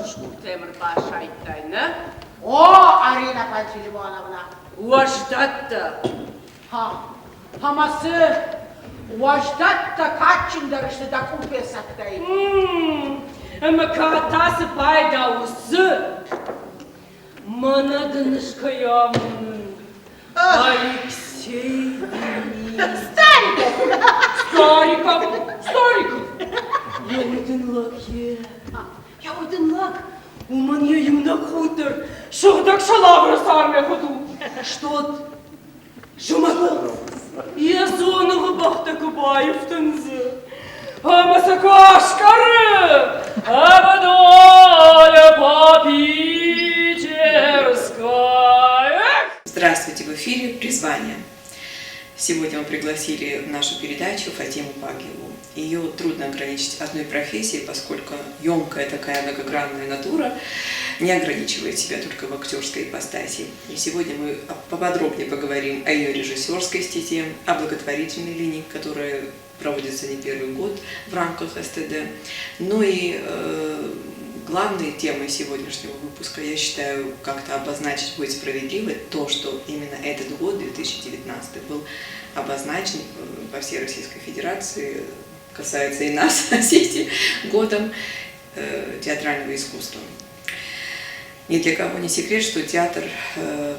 темір башайтайны. О, Арина Пантелеймоновна. Уаждатта. Хамасы уаждатта качындарышты да купесаттай. Макатасы пайда усы. Мана дынышкаямын. Алексей Денис. Стариков. Я уйдынлак е. Я уйдынлак. Уман я юмна хутыр. Шухдак шалавры сарме худу. Что? Шумагыл. Я сонығы бақты Кубаевтынзы. Амасакашкары. Абадоля Попитерская. Здравствуйте, в эфире «Призвание». Сегодня мы пригласили в нашу передачу Фатиму Пагиеву. Ее трудно ограничить одной профессией, поскольку емкая такая многогранная натура не ограничивает себя только в актерской ипостаси. И сегодня мы поподробнее поговорим о ее режиссерской стезе, о благотворительной линии, которая проводится не первый год в рамках СТД. Ну и главной темой сегодняшнего выпуска, я считаю, как-то обозначить будет справедливо то, что именно этот год, 2019, был обозначен по всей Российской Федерации, касается и нас, Осетии, годом театрального искусства. Ни для кого не секрет, что театр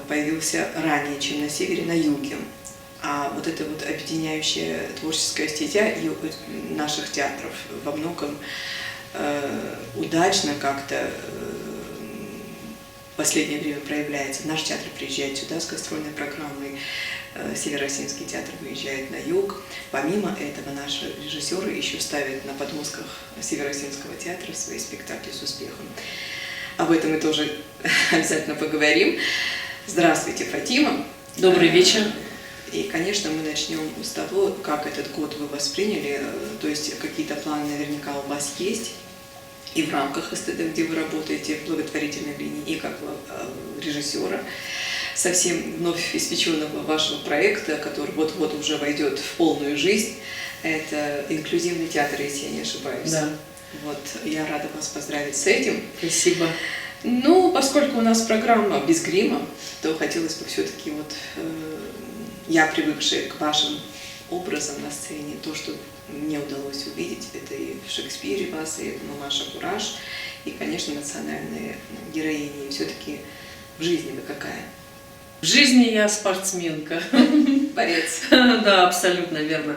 появился ранее, чем на севере, на юге. А вот эта вот объединяющая творческая стезя наших театров во многом удачно как-то в последнее время проявляется. Наш театр приезжает сюда с гастрольной программой, Северо-Осетинский театр выезжает на юг. Помимо этого, наши режиссеры еще ставят на подмостках Северо-Осетинского театра свои спектакли с успехом. Об этом мы тоже обязательно поговорим. Здравствуйте, Фатима. Добрый вечер. И, конечно, мы начнем с того, как этот год вы восприняли, то есть какие-то планы наверняка у вас есть, и в рамках СТД, где вы работаете в благотворительной линии, и как режиссера совсем вновь испеченного вашего проекта, который вот-вот уже войдет в полную жизнь. Это инклюзивный театр, если я не ошибаюсь. Да. Вот, я рада вас поздравить с этим. Спасибо. Ну, поскольку у нас программа без грима, то хотелось бы все-таки я, привыкшая к вашим образам на сцене, то, что мне удалось увидеть, это и в Шекспире вас, и Мамаша Кураж, и, конечно, национальные героини. Все-таки в жизни вы какая? В жизни я спортсменка. Борец. Да, абсолютно верно.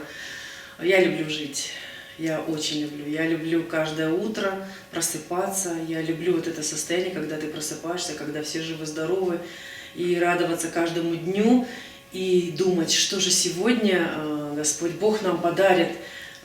Я люблю жить. Я очень люблю. Я люблю каждое утро просыпаться. Я люблю вот это состояние, когда ты просыпаешься, когда все живы-здоровы, и радоваться каждому дню, и думать, что же сегодня Господь Бог нам подарит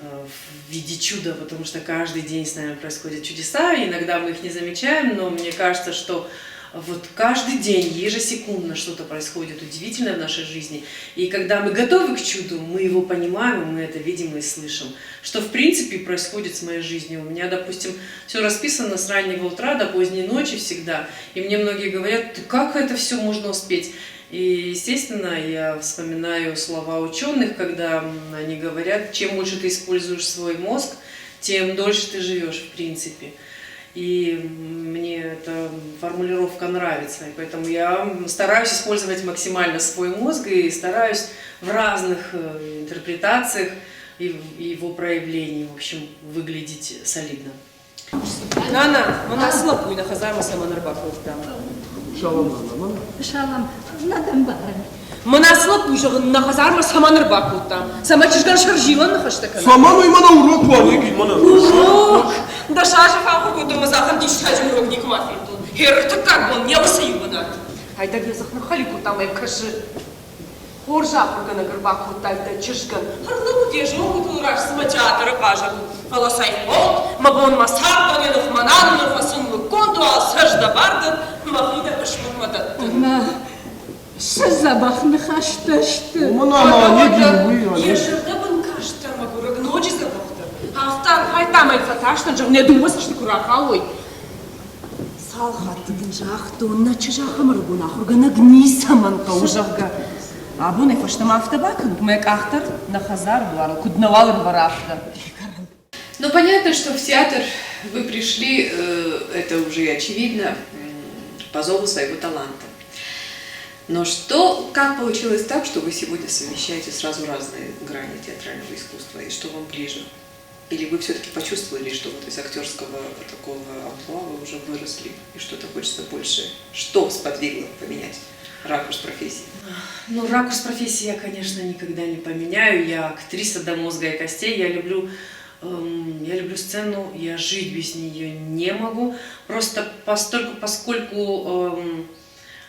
в виде чуда, потому что каждый день с нами происходят чудеса, иногда мы их не замечаем, но мне кажется, что вот каждый день, ежесекундно что-то происходит удивительное в нашей жизни. И когда мы готовы к чуду, мы его понимаем, мы это видим и слышим. Что в принципе происходит с моей жизнью. У меня, допустим, все расписано с раннего утра до поздней ночи всегда. И мне многие говорят, как это все можно успеть? И, естественно, я вспоминаю слова ученых, когда они говорят, чем больше ты используешь свой мозг, тем дольше ты живешь, в принципе. И мне эта формулировка нравится, и поэтому я стараюсь использовать максимально свой мозг и стараюсь в разных интерпретациях и его проявлений, в общем, выглядеть солидно. Нана, у нас лапуй на хазарма саманарбаков там. Шалам, надам барами. Мынаслап уйжығын нахазарма саманыр бакуттам. Сама чишган шарживан нахаштакана. Саману имана урок var ne mana. Урок. Да шажа фаху куту мазахан тишхажи урок никмафинтун. Херты как он не высыйбана. Айда безахну халику там и каши. Хоржа кургана гырбакуттай да чишган. Харлы кутеш могут ураш самачатары кажагу. Аласай фот, мабон масар донедов манан нурфасын конду алсажда барды махида кашмурмадат. Шазабахны хашташты. Умана не гилуй. Ежерде бун каштар магураг ночи забахтар. Автар хайтам айтфаташны жаг не думасаш курахалой. Салхаттыдын жахты онна чыжахамыр буна хургана гнисаман каужагга. Абуне фаштам автобакын гмек ахтар на хазар дуару куднавалыр варафта. Ну, понятно, что в театр Вы пришли, это уже и очевидно, по зову своего таланта. Но как получилось так, что вы сегодня совмещаете сразу разные грани театрального искусства, и что вам ближе? Или вы все-таки почувствовали, что вот из актерского такого амплуа вы уже выросли, и что-то хочется больше? Что сподвигло поменять ракурс профессии? Ну, ракурс профессии я, конечно, никогда не поменяю. Я актриса до мозга и костей. Я люблю сцену, я жить без нее не могу. Просто поскольку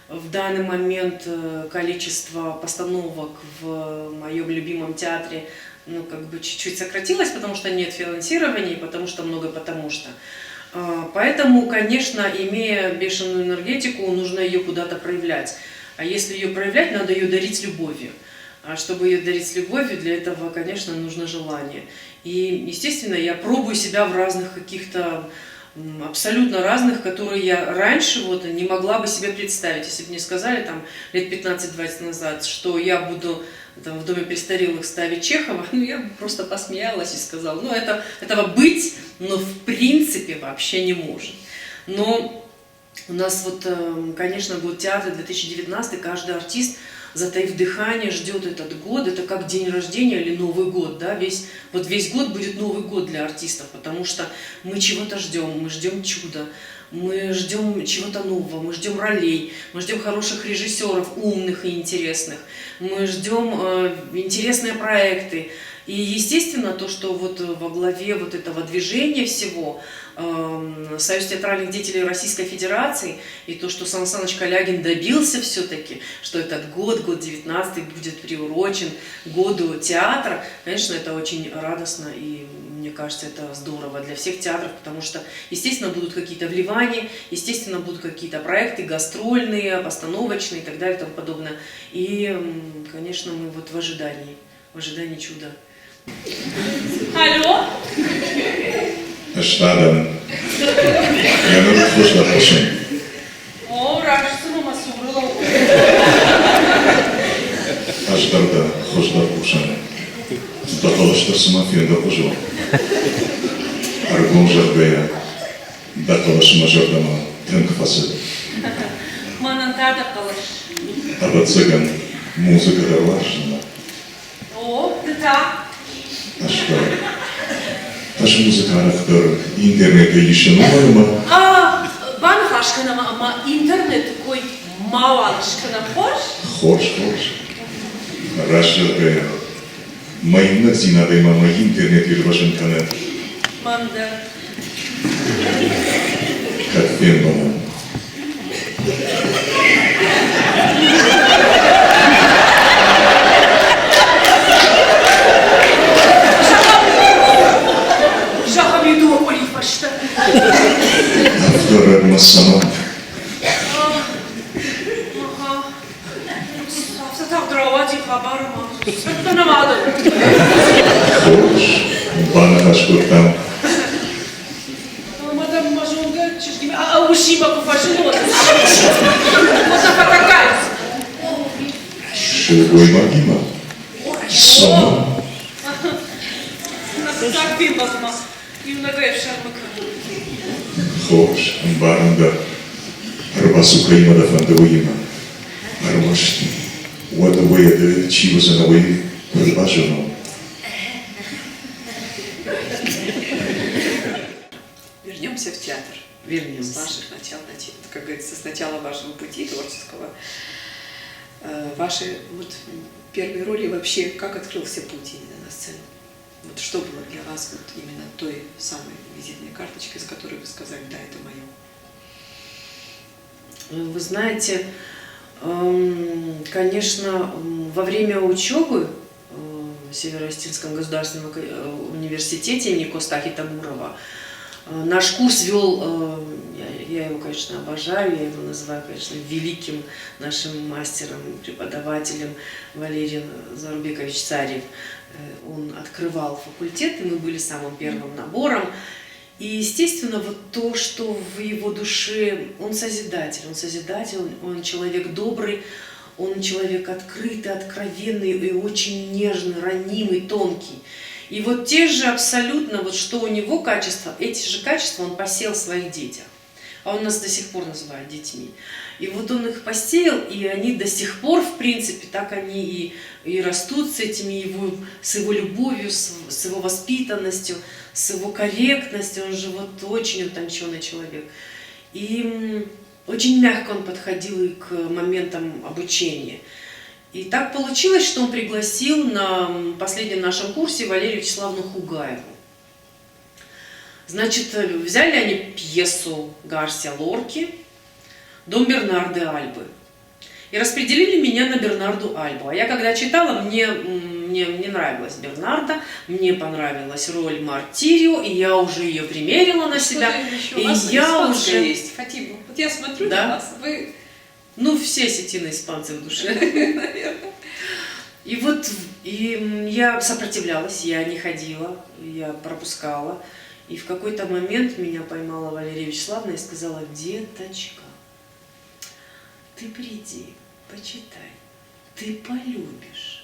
в данный момент количество постановок в моем любимом театре чуть-чуть сократилось, потому что нет финансирования, и потому что много потому что. Поэтому, конечно, имея бешеную энергетику, нужно ее куда-то проявлять. А если ее проявлять, надо ее дарить любовью. А чтобы ее дарить с любовью, для этого, конечно, нужно желание. И, естественно, я пробую себя в разных каких-то, абсолютно разных, которые я раньше не могла бы себе представить. Если бы мне сказали лет 15-20 назад, что я буду в доме престарелых ставить Чехова, я бы просто посмеялась и сказала, этого быть, в принципе вообще не может. Но у нас конечно, год театра 2019, каждый артист, затаив дыхание, ждет этот год. Это как день рождения или Новый год, да? Весь год будет Новый год для артистов, потому что мы чего-то ждем, мы ждем чуда, мы ждем чего-то нового, мы ждем ролей, мы ждем хороших режиссеров, умных и интересных, мы ждем интересные проекты. И естественно, то, что во главе этого движения всего Союз театральных деятелей Российской Федерации, и то, что Сан Саныч Калягин добился все-таки, что этот год 19 будет приурочен году театра, конечно, это очень радостно, и мне кажется, это здорово для всех театров, потому что, естественно, будут какие-то вливания, естественно, будут какие-то проекты гастрольные, постановочные и так далее и тому подобное. И, конечно, мы в ожидании чуда. Алло? Ashtadan. Yanır hoşlar hoşun. О, рашсыну масурла. Ashtarda hoşlar hoşun. Daqalaştırsıma fiyanda hoşu. Argon jargaya. Daqalaşıma jardama tınqfası. Манантарда қалыш. Abatsagan muzikada varşında. О, тыта. Ashtar. Taş muzikaraktör internete işinolay mı? Бан хашканама, ама интернет кой мавалышкана хош? Hoş. Raş jargaya. Mayınlık zinadayma ma internet yürübaşın kanı. Манда. Katfen bana. Жахам еду олив башта. Автор Массама. Ага. Сатав дровати хабарма. Сатанамада. Hoş. Bana haşkurtam. Мадам Мажонга, чешкими, ушиба куфашилова. Вот запатакайся. Şurgoy magima. Sama. Так бимбазма. И многое шармака. Hoş. Barında. Arabası kayımada fandavıyma. Arvaştı. Vadavayada çivazanavayı pribajano. Вернемся в театр. Вернемся. С ваших начал, как говорится, с начала вашего пути творческого. Ваши первые роли вообще, как открылся путь именно на сцену? Что было для вас именно той самой визитной карточкой, с которой вы сказали, да, это мое? Вы знаете, конечно, во время учебы в Северо-Остинском государственном университете имени Костахи Тамурова наш курс вел, я его, конечно, обожаю, я его называю, конечно, великим нашим мастером, преподавателем Валерием Зарубекович Царев. Он открывал факультет, и мы были самым первым набором. И, естественно, то, что в его душе, он созидатель, он человек добрый, он человек открытый, откровенный и очень нежный, ранимый, тонкий. И вот те же абсолютно, вот что у него качества, эти же качества он посеял в своих детях. А он нас до сих пор называет детьми. И вот он их посеял, и они до сих пор, в принципе, так они и растут с этими с его любовью, с его воспитанностью, с его корректностью. Он же вот очень утонченный человек. И очень мягко он подходил и к моментам обучения. И так получилось, что он пригласил на последнем нашем курсе Валерию Вячеславовну Хугаеву. Значит, взяли они пьесу Гарсия Лорки «Дом Бернарды Альбы» и распределили меня на Бернарду Альбу. А я когда читала, мне нравилась Бернарда, мне понравилась роль Мартирио, и я уже ее примерила на себя. И я уже есть. Фатима, вот я смотрю да? на вас, вы... Ну, все осетины испанцы в душе. Наверное. И вот я сопротивлялась, я не ходила, я пропускала. И в какой-то момент меня поймала Валерия Вячеславовна и сказала: деточка, ты приди, почитай, ты полюбишь.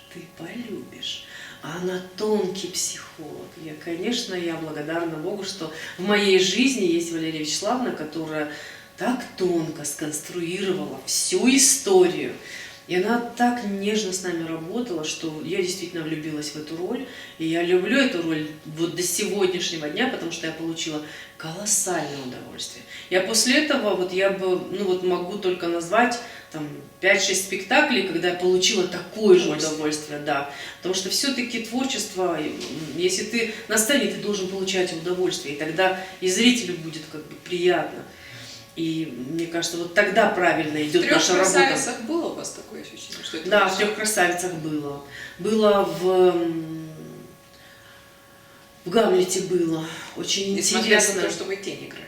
А она тонкий психолог. Я благодарна Богу, что в моей жизни есть Валерия Вячеславовна, которая так тонко сконструировала всю историю. И она так нежно с нами работала, что я действительно влюбилась в эту роль. И я люблю эту роль вот до сегодняшнего дня, потому что я получила колоссальное удовольствие. Я после этого, могу только назвать там 5-6 спектаклей, когда я получила такое же удовольствие, да. Потому что все-таки творчество, если ты на сцене, ты должен получать удовольствие, и тогда и зрителю будет как бы приятно. И мне кажется, вот тогда правильно идет наша работа. В «Трех красавицах» было у вас такое ощущение? Что это да, в «Трех красавицах» было. Было в «Гамлете» было. Очень несмотря интересно. на то, что вы тень играли.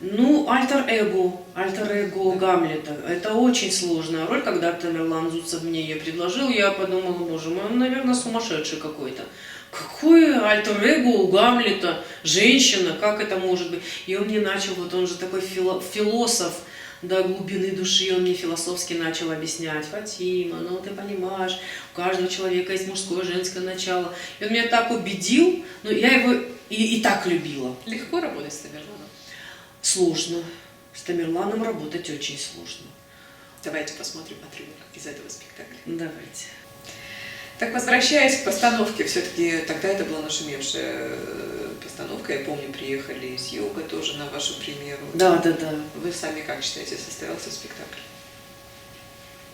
Ну, альтер-эго Гамлета. Это очень сложная роль. Когда Тамерлан Зуцев мне ее предложил, я подумала: боже мой, он, наверное, сумасшедший какой-то. Какое альтер-эго у Гамлета, женщина, как это может быть? И он мне начал, вот он же такой философ до глубины души, он мне философски начал объяснять: Фатима, ну ты понимаешь, у каждого человека есть мужское, женское начало. И он меня так убедил, но я его и так любила. Легко работать с Тамерланом? Сложно. С Тамерланом работать очень сложно. Давайте посмотрим отрывок из этого спектакля. Давайте. Так, возвращаясь к постановке, все-таки тогда это была нашумевшая постановка. Я помню, приехали из Юга тоже на вашу премьеру. Да. Вы сами как считаете, состоялся спектакль?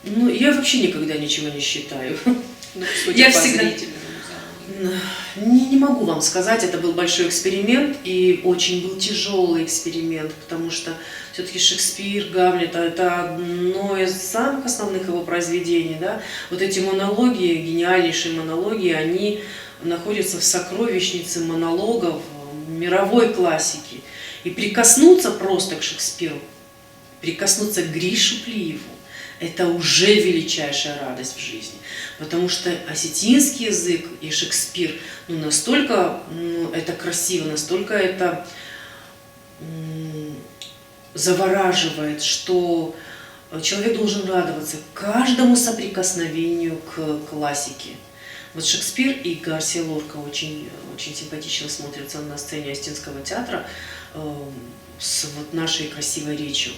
Ну, я вообще никогда ничего не считаю. Ну, судя Я по всегда... зрительному залу. Не могу вам сказать, это был большой эксперимент, и очень был тяжелый эксперимент, потому что все-таки Шекспир, Гамлет, это одно из самых основных его произведений, да? Вот эти монологи, гениальнейшие монологи, они находятся в сокровищнице монологов мировой классики. И прикоснуться просто к Шекспиру, прикоснуться к Грише Плиеву, это уже величайшая радость в жизни. Потому что осетинский язык и Шекспир, настолько это красиво, настолько это завораживает, что человек должен радоваться каждому соприкосновению к классике. Вот Шекспир и Гарсия Лорка очень симпатично смотрятся на сцене Остинского театра с вот нашей красивой речью.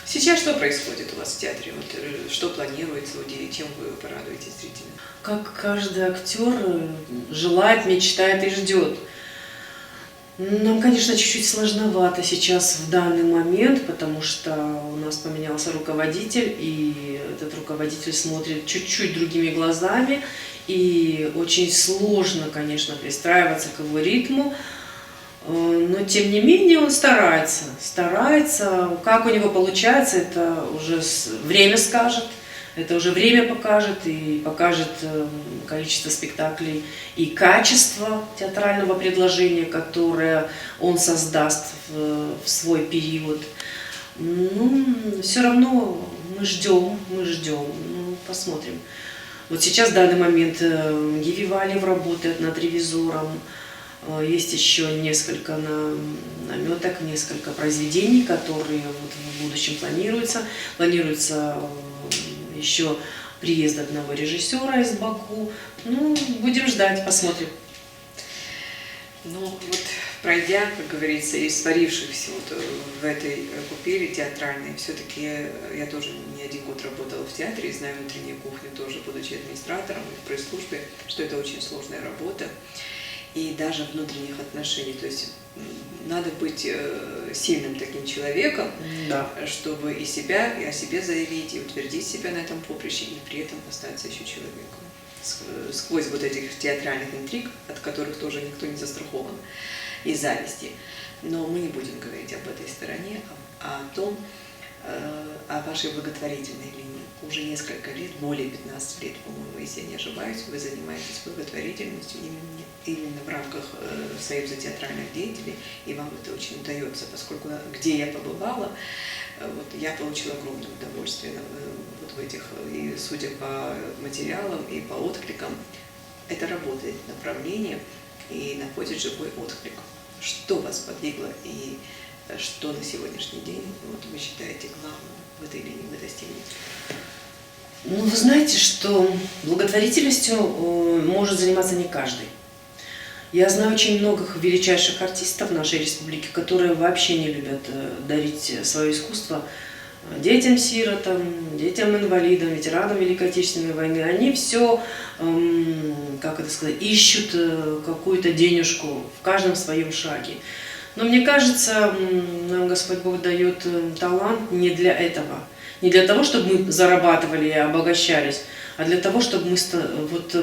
Сейчас что происходит у вас в театре? Вот, что планируется, чем вы порадуете зрителя? Как каждый актер желает, мечтает и ждет. Нам, конечно, чуть-чуть сложновато сейчас в данный момент, потому что у нас поменялся руководитель, и этот руководитель смотрит чуть-чуть другими глазами, и очень сложно, конечно, пристраиваться к его ритму. Но, тем не менее, он старается. Как у него получается, это уже время скажет, это уже время покажет, и покажет количество спектаклей и качество театрального предложения, которое он создаст в свой период. Все равно мы ждем, посмотрим. Вот сейчас, в данный момент, Гиви Валиев работает над ревизором. Есть еще несколько наметок, несколько произведений, которые вот в будущем планируются. Планируется еще приезд одного режиссера из Баку. Будем ждать, посмотрим. Ну, вот пройдя, как говорится, и сварившись вот в этой эпопее театральной, все-таки я тоже не один год работала в театре и знаю внутреннюю кухню тоже, будучи администратором в пресс-службе, что это очень сложная работа. И даже внутренних отношений. То есть надо быть сильным таким человеком, Да. чтобы и себя, и о себе заявить, и утвердить себя на этом поприще, и при этом остаться еще человеком. Сквозь вот этих театральных интриг, от которых тоже никто не застрахован, и зависти. Но мы не будем говорить об этой стороне, а о том, о вашей благотворительной линии. Уже несколько лет, более 15 лет, по-моему, если я не ошибаюсь, вы занимаетесь благотворительностью именно в рамках Союза театральных деятелей, и вам это очень удается, поскольку где я побывала, вот, я получила огромное удовольствие вот в этих, и судя по материалам и по откликам, это работает направление и находит живой отклик. Что вас подвигло и что на сегодняшний день вот, вы считаете главным в этой линии вы достигнете? Ну, вы знаете, что благотворительностью может заниматься не каждый. Я знаю очень многих величайших артистов в нашей республике, которые вообще не любят дарить свое искусство детям-сиротам, детям-инвалидам, ветеранам Великой Отечественной войны. Они все, как это сказать, ищут какую-то денежку в каждом своем шаге. Но мне кажется, нам Господь Бог дает талант не для этого. Не для того, чтобы мы зарабатывали и обогащались, а для того, чтобы мы вот,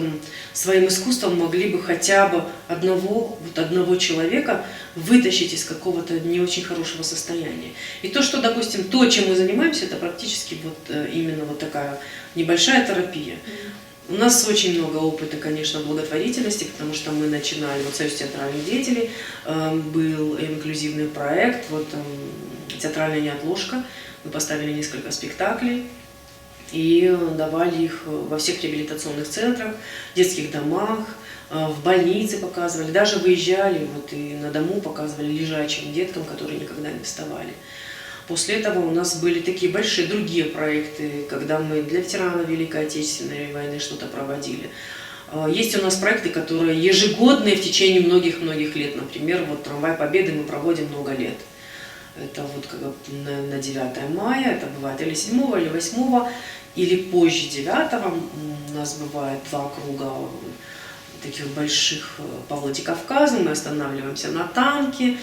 своим искусством могли бы хотя бы одного человека вытащить из какого-то не очень хорошего состояния. И то, что, допустим, то, чем мы занимаемся, это практически вот именно вот такая небольшая терапия. У нас очень много опыта, конечно, благотворительности, потому что мы начинали, вот Союз театральных деятелей, был инклюзивный проект, вот театральная неотложка. Мы поставили несколько спектаклей и давали их во всех реабилитационных центрах, детских домах, в больнице показывали, даже выезжали вот, и на дому показывали лежачим деткам, которые никогда не вставали. После этого у нас были такие большие другие проекты, когда мы для ветеранов Великой Отечественной войны что-то проводили. Есть у нас проекты, которые ежегодные в течение многих-многих лет. Например, вот «Трамвай Победы» мы проводим много лет. Это вот как на 9 мая, это бывает или 7, или 8, или позже 9. У нас бывает 2 круга таких больших по Владикавказу. Мы останавливаемся на танке,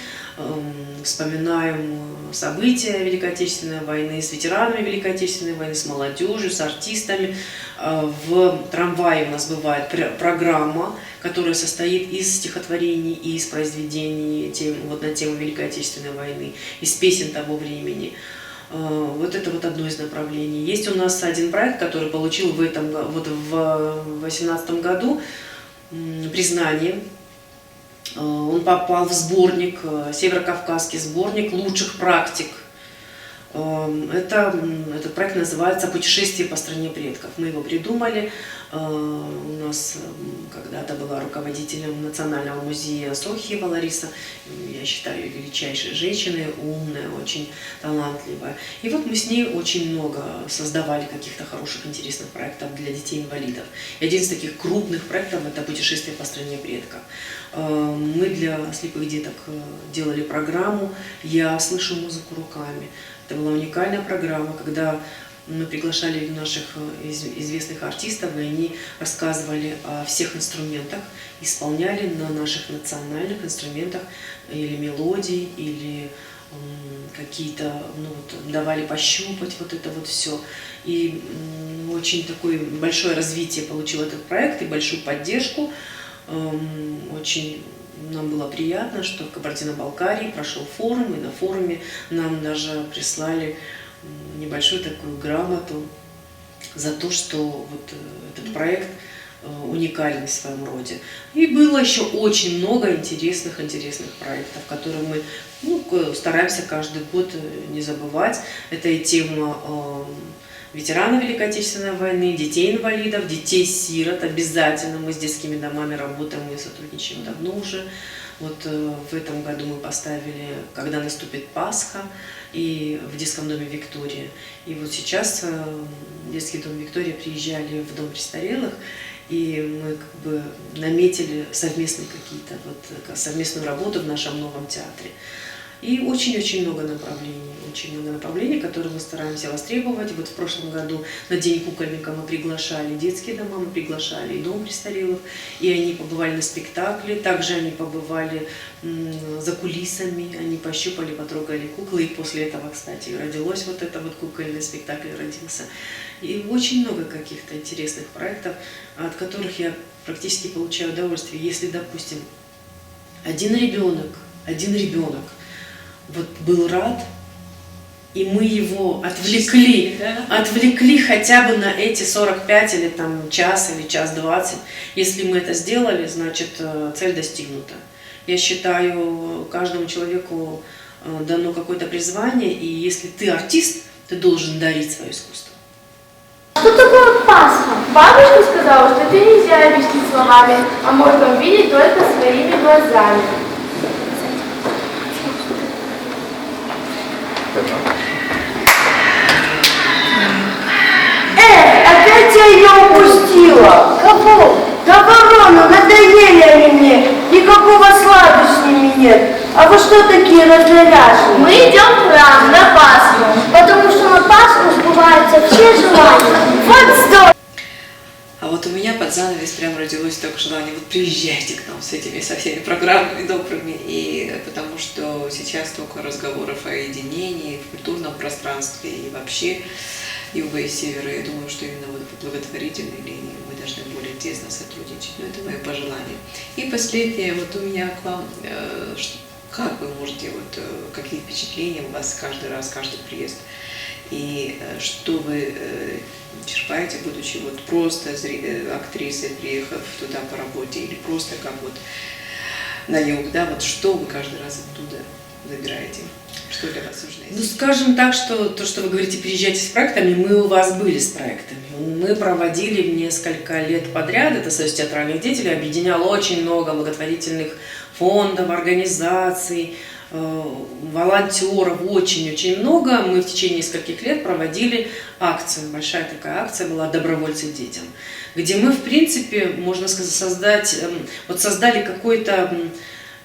вспоминаем события Великой Отечественной войны, с ветеранами Великой Отечественной войны, с молодежью, с артистами. В трамвае у нас бывает программа, которая состоит из стихотворений и из произведений вот на тему Великой Отечественной войны, из песен того времени. Вот это вот одно из направлений. Есть у нас один проект, который получил в 2018 году признание. Он попал в сборник, северокавказский сборник лучших практик. Этот проект называется «Путешествие по стране предков». Мы его придумали. У нас когда-то была руководителем Национального музея Сохиева Лариса. Я считаю ее величайшей женщиной, умная, очень талантливая. И вот мы с ней очень много создавали каких-то хороших, интересных проектов для детей-инвалидов. И один из таких крупных проектов – это «Путешествие по стране предков». Мы для слепых деток делали программу «Я слышу музыку руками». Это была уникальная программа, когда мы приглашали наших известных артистов, и они рассказывали о всех инструментах, исполняли на наших национальных инструментах или мелодии, или какие-то, давали пощупать вот это вот все. И очень такое большое развитие получил этот проект и большую поддержку. Очень нам было приятно, что в Кабардино-Балкарии прошел форум, и на форуме нам даже прислали небольшую такую грамоту за то, что вот этот проект уникальный в своем роде. И было еще очень много интересных проектов, которые мы стараемся каждый год не забывать. Это и тема ветеранов Великой Отечественной войны, детей-инвалидов, детей-сирот. Обязательно мы с детскими домами работаем, мы сотрудничаем давно уже. Вот в этом году мы поставили «Когда наступит Пасха» и в детском доме «Виктория». И вот сейчас в детский дом «Виктория» приезжали в дом престарелых, и мы как бы наметили совместные какие-то, вот, совместную работу в нашем новом театре. И очень-очень много направлений, которые мы стараемся востребовать. Вот в прошлом году на День кукольника мы приглашали детские дома, мы приглашали и Дом престарелых, и они побывали на спектакле, также они побывали за кулисами, они пощупали, потрогали куклы, и после этого, кстати, родилось вот это вот кукольный спектакль родился. И очень много каких-то интересных проектов, от которых я практически получаю удовольствие. Если, допустим, один ребенок вот был рад, и мы его отвлекли хотя бы на эти 45 или там час или час 20. Если мы это сделали, значит цель достигнута. Я считаю, каждому человеку дано какое-то призвание, и если ты артист, ты должен дарить свое искусство. Что такое Пасха? Бабушка сказала, что это нельзя объяснить словами, а можно увидеть только своими глазами. Опять я ее упустила. Кого? Да ворону, надоели они мне. Никакого сладу с ними нет. А вы что такие разнаряженные? Мы идем в храм на Пасху, потому что на Пасху сбываются все желания. Вот здорово. А вот у меня под занавес прям родилось только желание, вот приезжайте к нам со всеми программами добрыми, и потому что сейчас столько разговоров о единении в культурном пространстве и вообще юга и севера. Я думаю, что именно вот по благотворительной линии мы должны более тесно сотрудничать, но это мое пожелание. И последнее, вот у меня к вам, как вы можете, вот какие впечатления у вас каждый раз, каждый приезд, и что вы черпаете, будучи вот просто актрисой, приехав туда по работе, или просто как вот на юг, да, вот что вы каждый раз оттуда забираете? Что для вас важно? Ну, скажем так, что то, что вы говорите, приезжайте с проектами, мы у вас были с проектами. Мы проводили несколько лет подряд, это Союз театральных деятелей, объединял очень много благотворительных фондов, организаций, волонтеров, очень-очень много. Мы в течение нескольких лет проводили акцию, большая такая акция была «Добровольцы детям», где мы, в принципе, можно сказать, создали какой-то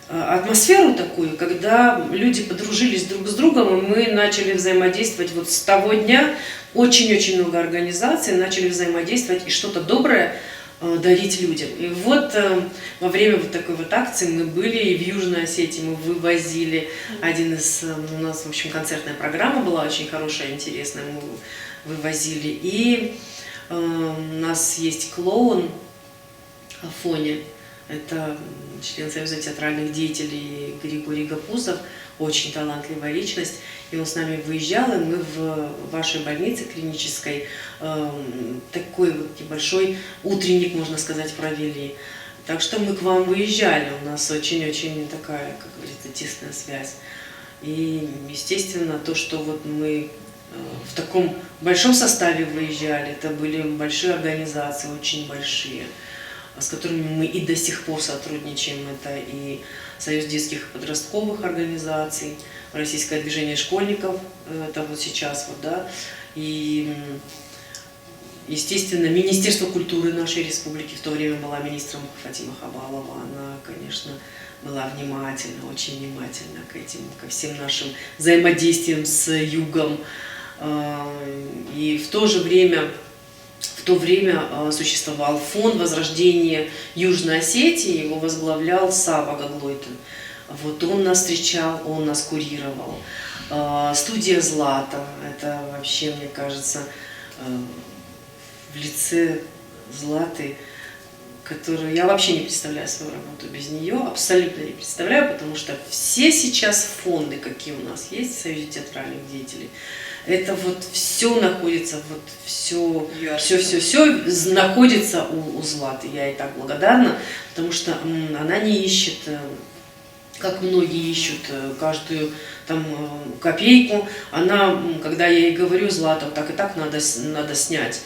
атмосферу такую, когда люди подружились друг с другом, и мы начали взаимодействовать вот с того дня. Очень-очень много организаций начали взаимодействовать и что-то доброе дарить людям. И вот во время вот такой вот акции мы были и в Южной Осетии, мы вывозили у нас, в общем, концертная программа была очень хорошая, интересная, мы вывозили. И у нас есть клоун Афоня, это член Союза театральных деятелей Григорий Гапузов, очень талантливая личность. И он с нами выезжал, и мы в вашей больнице клинической такой вот небольшой утренник, можно сказать, провели. Так что мы к вам выезжали, у нас очень-очень такая, как говорится, тесная связь. И, естественно, то, что вот мы в таком большом составе выезжали, это были большие организации, очень большие, с которыми мы и до сих пор сотрудничаем. Это и Союз детских и подростковых организаций, Российское движение школьников, это вот сейчас, вот, да, и, естественно, Министерство культуры нашей республики, в то время была министром Фатима Хабалова, она, конечно, была внимательна, очень внимательна ко всем нашим взаимодействиям с югом. И в то время существовал фонд возрождения Южной Осетии, его возглавлял Сава Гаглойтен. Вот он нас встречал, он нас курировал. Студия «Злата», это вообще, мне кажется, в лице Златы, которую я вообще не представляю свою работу без нее, абсолютно не представляю, потому что все сейчас фонды, какие у нас есть в Союзе театральных деятелей, это вот все находится, вот все находится у Златы. Я ей так благодарна, потому что она не ищет, как многие ищут, каждую там копейку. Она, когда я ей говорю: Злата, так и так надо снять,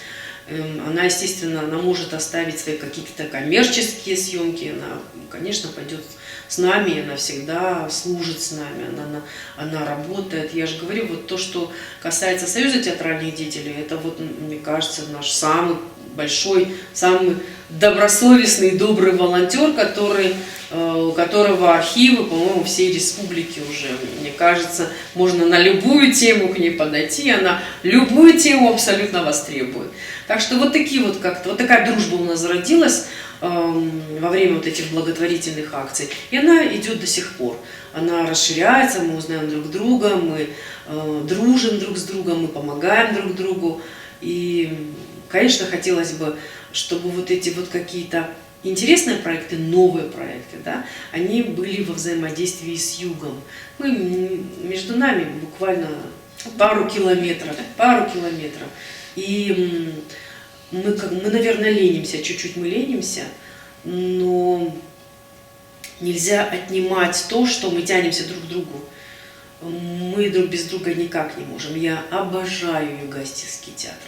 она, естественно, она может оставить свои какие-то коммерческие съемки, она, конечно, пойдет с нами, она всегда служит с нами, она работает. Я же говорю, вот то, что касается Союза театральных деятелей, это вот, мне кажется, наш самый большой, самый добросовестный и добрый волонтер, у которого архивы, по-моему, всей республики уже. Мне кажется, можно на любую тему к ней подойти, она любую тему абсолютно востребует. Так что вот такая дружба у нас зародилась во время вот этих благотворительных акций. И она идет до сих пор. Она расширяется, мы узнаем друг друга, мы дружим друг с другом, мы помогаем друг другу. И, конечно, хотелось бы, чтобы вот эти вот какие-то интересные проекты, новые проекты, да, они были во взаимодействии с югом. Между нами буквально пару километров. И мы, наверное, ленимся, чуть-чуть мы ленимся, но нельзя отнимать то, что мы тянемся друг к другу. Мы друг без друга никак не можем. Я обожаю Юго-Остинский театр.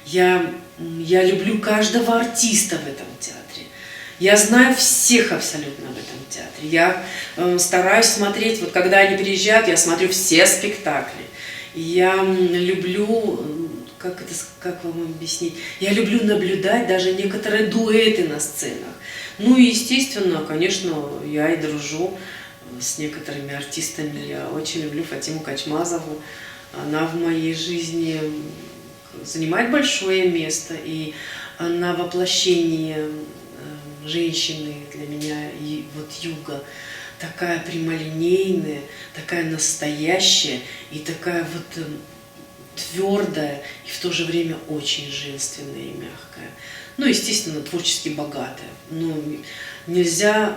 Я люблю каждого артиста в этом театре. Я знаю всех абсолютно в этом театре. Я стараюсь смотреть, вот когда они приезжают, я смотрю все спектакли. Я люблю, как вам объяснить, я люблю наблюдать даже некоторые дуэты на сценах. Ну и, естественно, конечно, я и дружу с некоторыми артистами. Я очень люблю Фатиму Качмазову. Она в моей жизни занимает большое место, и она воплощение женщины для меня, и вот юга, такая прямолинейная, такая настоящая, и такая вот твердая, и в то же время очень женственная и мягкая. Ну, естественно, творчески богатая. Но нельзя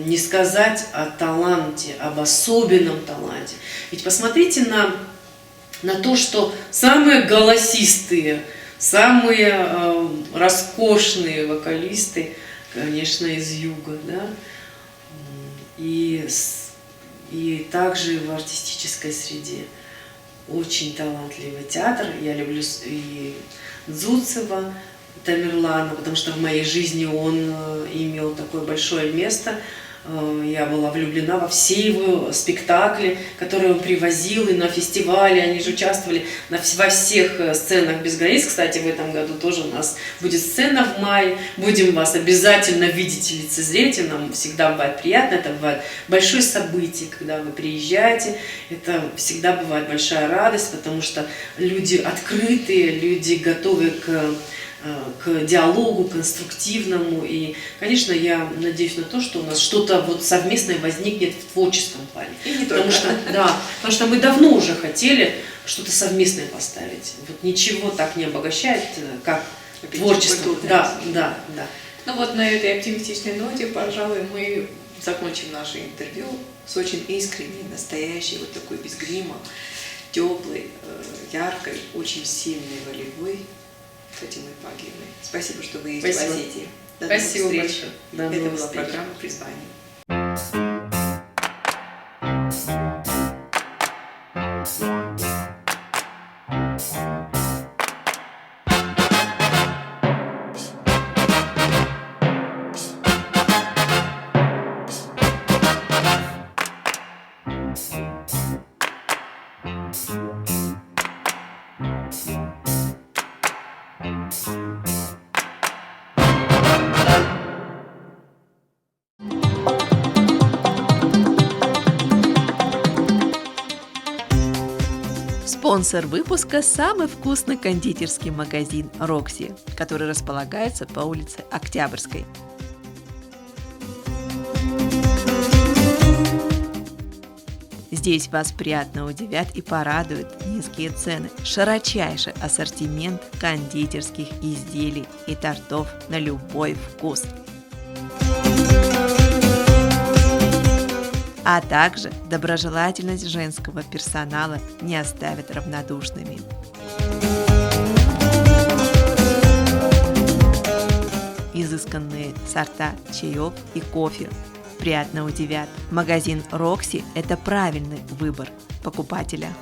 не сказать о таланте, об особенном таланте. Ведь посмотрите на то, что самые голосистые, самые роскошные вокалисты, конечно, из юга, да, и также в артистической среде очень талантливый театр. Я люблю и Дзуцева Тамерлана, потому что в моей жизни он имел такое большое место. Я была влюблена во все его спектакли, которые он привозил, и на фестивале, они же участвовали во всех сценах без границ. Кстати, в этом году тоже у нас будет сцена в мае. Будем вас обязательно видеть и лицезреть, нам всегда бывает приятно, это бывает большое событие, когда вы приезжаете, это всегда бывает большая радость, потому что люди открытые, люди готовы к диалогу, конструктивному. И, конечно, я надеюсь на то, что у нас что-то вот совместное возникнет в творческом плане. И не потому только. Потому что мы давно уже хотели что-то совместное поставить. Вот ничего так не обогащает, как творчество. Да. Ну вот на этой оптимистичной ноте, пожалуй, мы закончим наше интервью с очень искренней, настоящей, вот такой без грима, теплой, яркой, очень сильной, волевой Фатимой Пагиевой. Спасибо, что вы есть в Осетии. До новых Спасибо встреч. большое. До Это новых была встреч. программа «Призвание». Спонсор выпуска – самый вкусный кондитерский магазин «Рокси», который располагается по улице Октябрьской. Здесь вас приятно удивят и порадуют низкие цены, широчайший ассортимент кондитерских изделий и тортов на любой вкус. А также доброжелательность женского персонала не оставит равнодушными. Изысканные сорта чаев и кофе приятно удивят. Магазин «Рокси» – это правильный выбор покупателя.